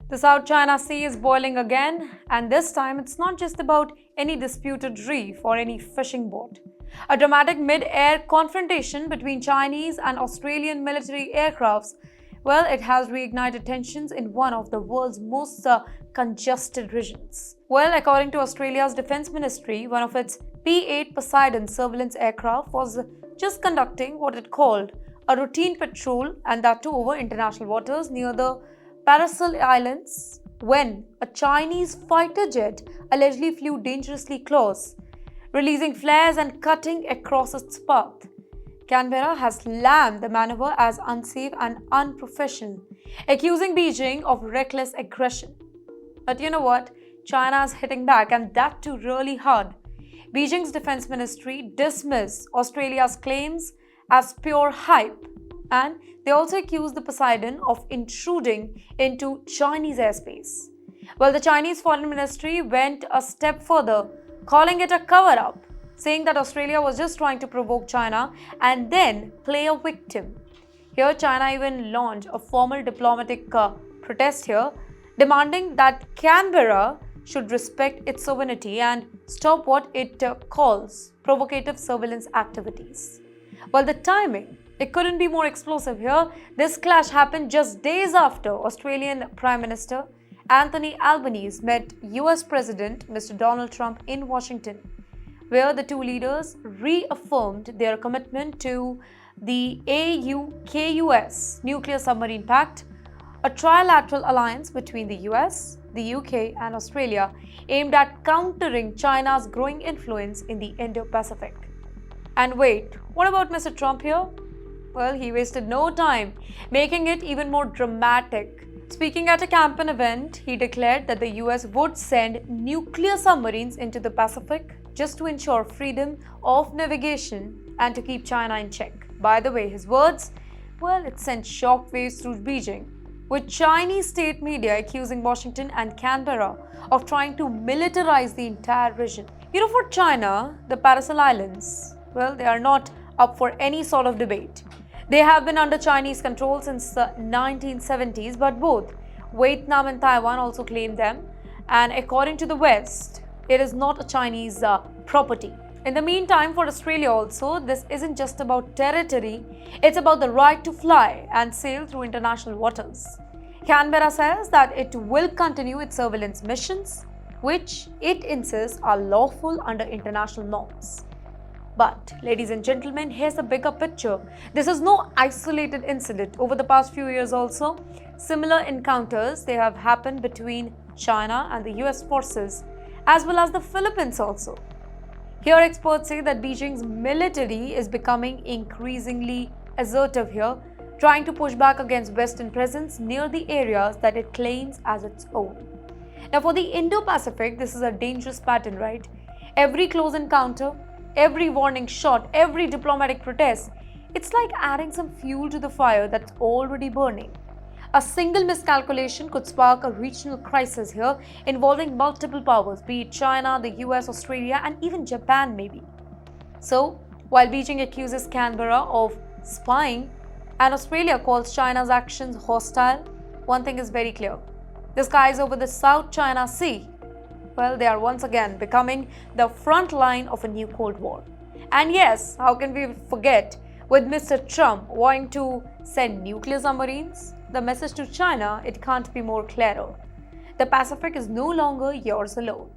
The South China Sea is boiling again, and this time it's not just about any disputed reef or any fishing boat. A dramatic mid-air confrontation between Chinese and Australian military aircrafts, well, it has reignited tensions in one of the world's most congested regions. Well, according to Australia's Defence Ministry, one of its P-8 Poseidon surveillance aircraft was just conducting what it called a routine patrol, and that too over international waters near the Paracel Islands, when a Chinese fighter jet allegedly flew dangerously close, releasing flares and cutting across its path. Canberra has slammed the maneuver as unsafe and unprofessional, accusing Beijing of reckless aggression. But you know what? China is hitting back, and that too really hard. Beijing's defense ministry dismissed Australia's claims as pure hype, and they also accused the Poseidon of intruding into Chinese airspace. Well, the Chinese Foreign Ministry went a step further, calling it a cover-up, saying that Australia was just trying to provoke China and then play a victim. Here, China even launched a formal diplomatic protest here, demanding that Canberra should respect its sovereignty and stop what it calls provocative surveillance activities. Well, the timing, it couldn't be more explosive here. This clash happened just days after Australian Prime Minister Anthony Albanese met US President Mr. Donald Trump in Washington, where the two leaders reaffirmed their commitment to the AUKUS nuclear submarine pact, a trilateral alliance between the US, the UK and Australia aimed at countering China's growing influence in the Indo-Pacific. And wait, what about Mr. Trump here? Well, he wasted no time, making it even more dramatic. Speaking at a campaign event, he declared that the US would send nuclear submarines into the Pacific just to ensure freedom of navigation and to keep China in check. By the way, his words, well, it sent shockwaves through Beijing, with Chinese state media accusing Washington and Canberra of trying to militarize the entire region. You know, for China, the Paracel Islands, well, they are not up for any sort of debate. They have been under Chinese control since the 1970s, but both Vietnam and Taiwan also claim them, and according to the West, it is not a Chinese property. In the meantime, for Australia also, this isn't just about territory, it's about the right to fly and sail through international waters. Canberra says that it will continue its surveillance missions, which it insists are lawful under international norms. But, ladies and gentlemen, here's the bigger picture. This is no isolated incident. Over the past few years also, similar encounters, they have happened between China and the US forces, as well as the Philippines also. Here, experts say that Beijing's military is becoming increasingly assertive here, trying to push back against Western presence near the areas that it claims as its own. Now, for the Indo-Pacific, this is a dangerous pattern, right? Every close encounter, every warning shot, every diplomatic protest, it's like adding some fuel to the fire that's already burning. A single miscalculation could spark a regional crisis here involving multiple powers, be it China, the US, Australia, and even Japan maybe. So, while Beijing accuses Canberra of spying and Australia calls China's actions hostile, one thing is very clear. The skies over the South China Sea, well, they are once again becoming the front line of a new Cold War. And yes, how can we forget, with Mr. Trump wanting to send nuclear submarines, the message to China, it can't be more clearer. The Pacific is no longer yours alone.